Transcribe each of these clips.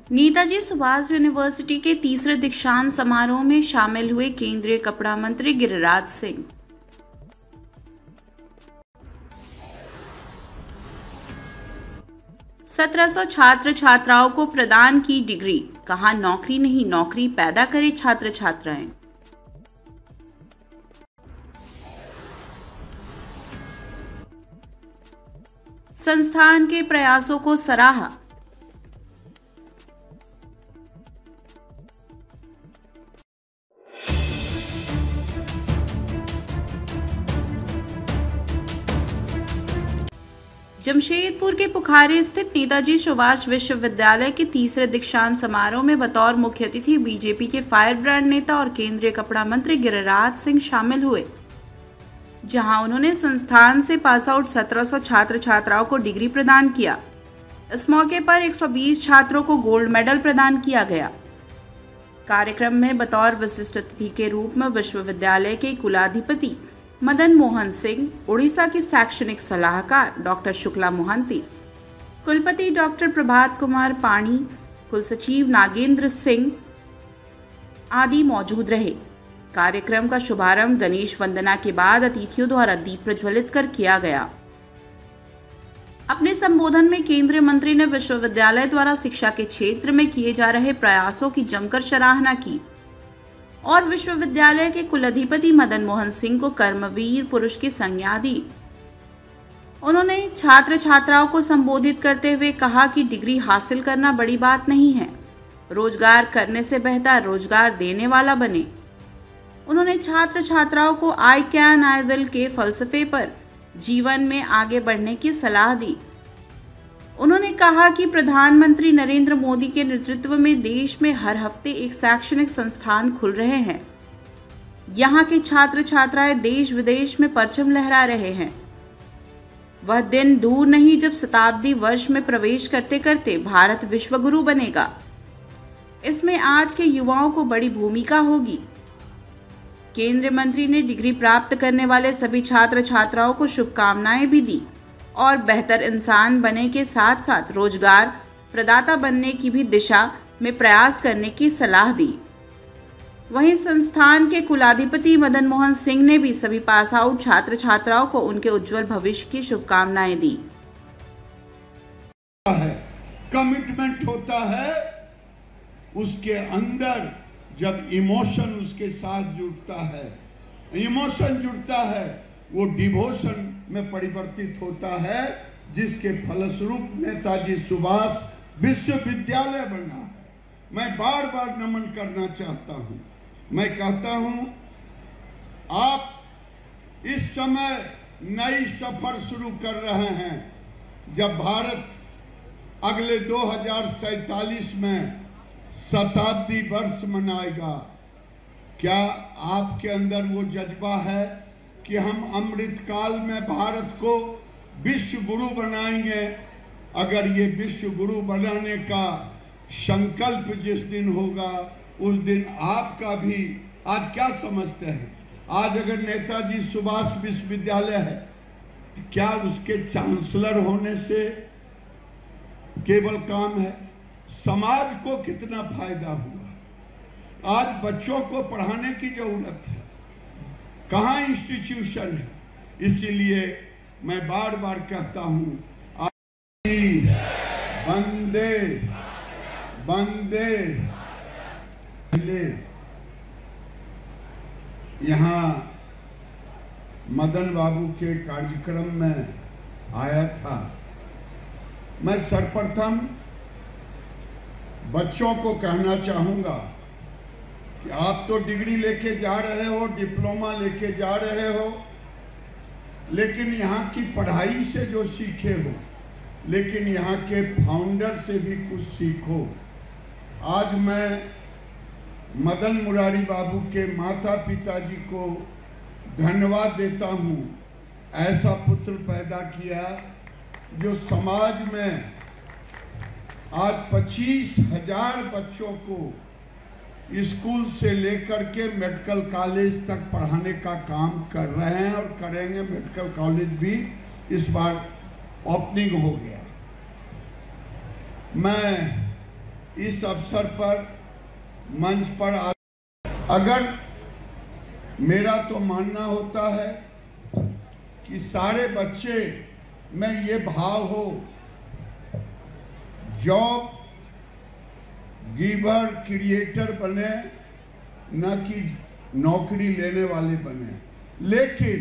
Netaji Subhash university के तीसरे दीक्षांत समारोह में शामिल हुए केंद्रीय कपड़ा मंत्री गिरिराज सिंह। सत्रह छात्र छात्राओं को प्रदान की डिग्री, कहा नौकरी नहीं नौकरी पैदा करे छात्र छात्राएं। संस्थान के प्रयासों को सराहा। जमशेदपुर के पुखारे स्थित नेताजी सुभाष विश्वविद्यालय के तीसरे दीक्षांत समारोह में बतौर मुख्य अतिथि बीजेपी के फायर ब्रांड नेता और केंद्रीय कपड़ा मंत्री गिरिराज सिंह शामिल हुए, जहां उन्होंने संस्थान से पास आउट 1700 छात्र छात्राओं को डिग्री प्रदान किया। इस मौके पर 120 छात्रों को गोल्ड मेडल प्रदान किया गया। कार्यक्रम में बतौर विशिष्ट अतिथि के रूप में विश्वविद्यालय के कुलाधिपति मदन मोहन सिंह, उड़ीसा के शैक्षणिक सलाहकार डॉक्टर शुक्ला मोहंती, कुलपति डॉक्टर प्रभात कुमार पाणी, कुलसचिव नागेंद्र सिंह आदि मौजूद रहे। कार्यक्रम का शुभारंभ गणेश वंदना के बाद अतिथियों द्वारा दीप प्रज्वलित कर किया गया। अपने संबोधन में केंद्रीय मंत्री ने विश्वविद्यालय द्वारा शिक्षा के क्षेत्र में किए जा रहे प्रयासों की जमकर सराहना की और विश्वविद्यालय के कुलाधिपति मदन मोहन सिंह को कर्मवीर पुरुष की संज्ञा दी। उन्होंने छात्र छात्राओं को संबोधित करते हुए कहा कि डिग्री हासिल करना बड़ी बात नहीं है, रोजगार करने से बेहतर रोजगार देने वाला बने। उन्होंने छात्र छात्राओं को आई कैन आई विल के फलसफे पर जीवन में आगे बढ़ने की सलाह दी। उन्होंने कहा कि प्रधानमंत्री नरेंद्र मोदी के नेतृत्व में देश में हर हफ्ते एक शैक्षणिक संस्थान खुल रहे हैं। यहाँ के छात्र छात्राएं देश विदेश में परचम लहरा रहे हैं। वह दिन दूर नहीं जब शताब्दी वर्ष में प्रवेश करते करते भारत विश्वगुरु बनेगा। इसमें आज के युवाओं को बड़ी भूमिका होगी। केंद्रीय मंत्री ने डिग्री प्राप्त करने वाले सभी छात्र छात्राओं को शुभकामनाएं भी दी और बेहतर इंसान बनने के साथ साथ रोजगार प्रदाता बनने की भी दिशा में प्रयास करने की सलाह दी। वहीं संस्थान के कुलाधिपति मदन मोहन सिंह ने भी सभी पास आउट छात्र छात्राओं को उनके उज्जवल भविष्य की शुभकामनाएं दी। कमिटमेंट होता है, उसके अंदर जब इमोशन उसके साथ जुड़ता है, इमोशन जुड़ता है, वो डिवोशन में परिवर्तित होता है, जिसके फलस्वरूप नेताजी सुभाष विश्वविद्यालय बना है। मैं बार बार नमन करना चाहता हूं। मैं कहता हूं, आप इस समय नई सफर शुरू कर रहे हैं। जब भारत अगले 2047 में शताब्दी वर्ष मनाएगा, क्या आपके अंदर वो जज्बा है कि हम अमृत काल में भारत को विश्व गुरु बनाएंगे? अगर ये विश्व गुरु बनाने का संकल्प जिस दिन होगा, उस दिन आपका भी, आज क्या समझते हैं, आज अगर नेताजी सुभाष विश्वविद्यालय है तो क्या उसके चांसलर होने से केवल काम है? समाज को कितना फायदा हुआ। आज बच्चों को पढ़ाने की जरूरत है, कहाँ इंस्टीट्यूशन है। इसीलिए मैं बार बार कहता हूं, वंदे वंदे। पहले यहाँ मदन बाबू के कार्यक्रम में आया था। मैं सर्वप्रथम बच्चों को कहना चाहूंगा कि आप तो डिग्री लेके जा रहे हो, डिप्लोमा लेके जा रहे हो, लेकिन यहाँ की पढ़ाई से जो सीखे हो, लेकिन यहाँ के फाउंडर से भी कुछ सीखो। आज मैं मदन मुरारी बाबू के माता पिताजी को धन्यवाद देता हूँ। ऐसा पुत्र पैदा किया जो समाज में आज 25,000 बच्चों को स्कूल से लेकर के मेडिकल कॉलेज तक पढ़ाने का काम कर रहे हैं और करेंगे। मेडिकल कॉलेज भी इस बार ओपनिंग हो गया। मैं इस अवसर पर मंच पर अगर मेरा तो मानना होता है कि सारे बच्चे में ये भाव हो, जॉब गिवर क्रिएटर बने, न कि नौकरी लेने वाले बने। लेकिन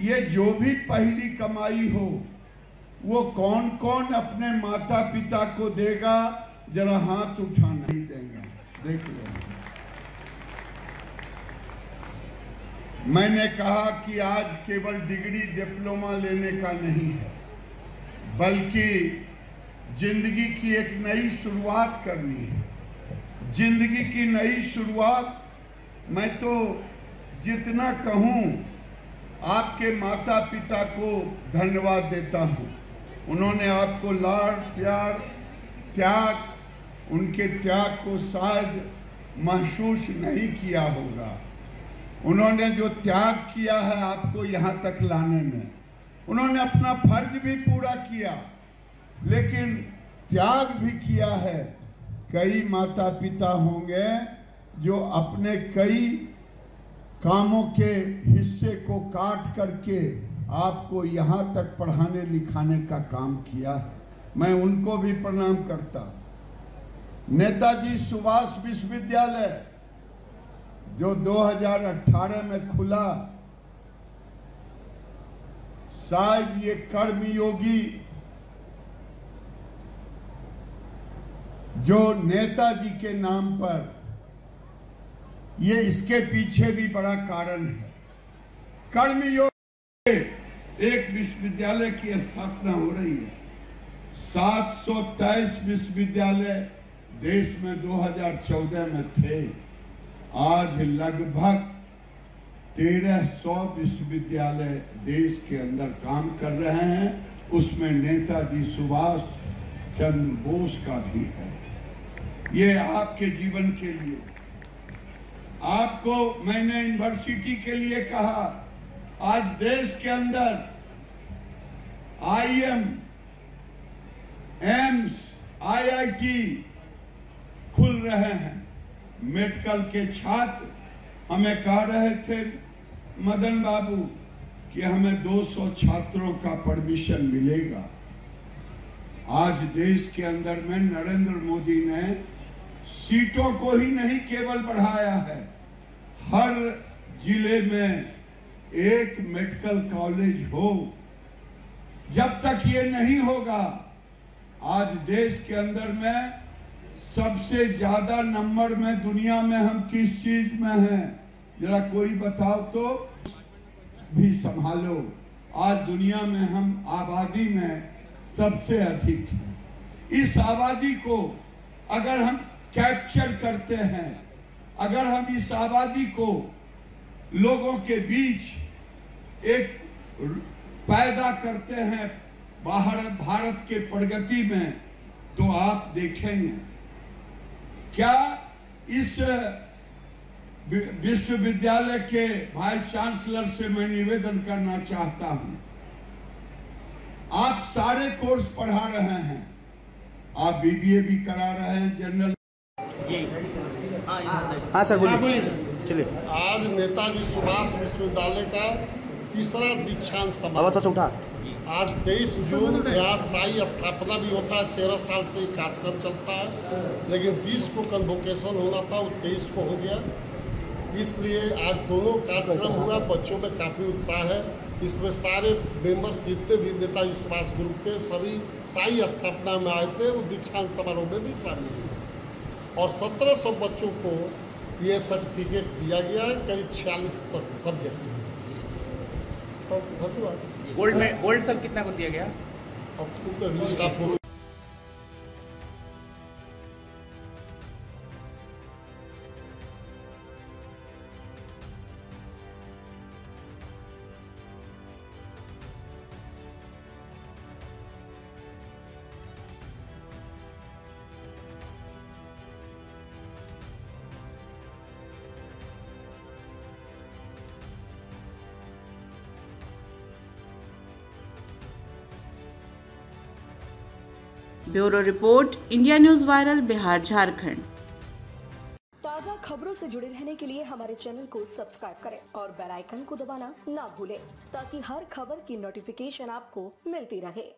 ये जो भी पहली कमाई हो वो कौन कौन अपने माता पिता को देगा, जरा हाथ उठाना। नहीं देंगे, देख लो। मैंने कहा कि आज केवल डिग्री डिप्लोमा लेने का नहीं है, बल्कि जिंदगी की एक नई शुरुआत करनी है। जिंदगी की नई शुरुआत, मैं तो जितना कहूं आपके माता पिता को धन्यवाद देता हूं। उन्होंने आपको लाड़ प्यार त्याग, उनके त्याग को शायद महसूस नहीं किया होगा। उन्होंने जो त्याग किया है आपको यहाँ तक लाने में, उन्होंने अपना फर्ज भी पूरा किया, लेकिन त्याग भी किया है। कई माता पिता होंगे जो अपने कई कामों के हिस्से को काट करके आपको यहाँ तक पढ़ाने लिखाने का काम किया है। मैं उनको भी प्रणाम करता। नेताजी सुभाष विश्वविद्यालय जो 2018 में खुला, शायद ये कर्मयोगी जो नेताजी के नाम पर, ये इसके पीछे भी बड़ा कारण है। कर्मयोगी एक विश्वविद्यालय की स्थापना हो रही है। 723 विश्वविद्यालय देश में 2014 में थे। आज लगभग 1300 विश्वविद्यालय देश के अंदर काम कर रहे हैं। उसमें नेताजी सुभाष चंद्र बोस का भी है। ये आपके जीवन के लिए, आपको मैंने यूनिवर्सिटी के लिए कहा। आज देश के अंदर IIM, एम्स, IIT खुल रहे हैं। मेडिकल के छात्र हमें कह रहे थे, मदन बाबू, कि हमें 200 छात्रों का परमिशन मिलेगा। आज देश के अंदर में नरेंद्र मोदी ने सीटों को ही नहीं केवल बढ़ाया है, हर जिले में एक मेडिकल कॉलेज हो। जब तक ये नहीं होगा, आज देश के अंदर में सबसे ज्यादा नंबर में दुनिया में हम किस चीज में हैं, जरा कोई बताओ तो भी संभालो। आज दुनिया में हम आबादी में सबसे अधिक हैं। इस आबादी को अगर हम कैप्चर करते हैं, अगर हम इस आबादी को लोगों के बीच एक पैदा करते हैं भारत के प्रगति में, तो आप देखेंगे क्या इस विश्वविद्यालय के वाइस चांसलर से मैं निवेदन करना चाहता हूं, आप सारे कोर्स पढ़ा रहे हैं, आप BBA भी करा रहे हैं, जनरल। हाँ सर बोलिए। चलिए, आज नेताजी सुभाष विश्वविद्यालय का तीसरा दीक्षांत समारोह चौथा आज 23 जून यहाँ स्थायी स्थापना भी होता है। 13 साल से कार्यक्रम चलता है, लेकिन 20 को कन्वोकेशन होना था, वो 23 को हो गया। इसलिए आज दोनों कार्यक्रम हुआ। बच्चों में काफ़ी उत्साह है। इसमें सारे मेंबर्स जितने भी नेताजी सुभाष ग्रुप के सभी स्थायी स्थापना में आए थे, वो दीक्षांत समारोह में भी शामिल हुए। और 1700 बच्चों को ये सर्टिफिकेट दिया गया है, करीब 46 सब्जेक्ट। धन्यवाद। गोल्ड सर कितना को दिया गया? अब लिस्ट आपको bureau report, India news viral, Bihar Jharkhand. ताज़ा खबरों से जुड़े रहने के लिए हमारे चैनल को सब्सक्राइब करें और बेल आइकन को दबाना ना भूलें ताकि हर खबर की नोटिफिकेशन आपको मिलती रहे।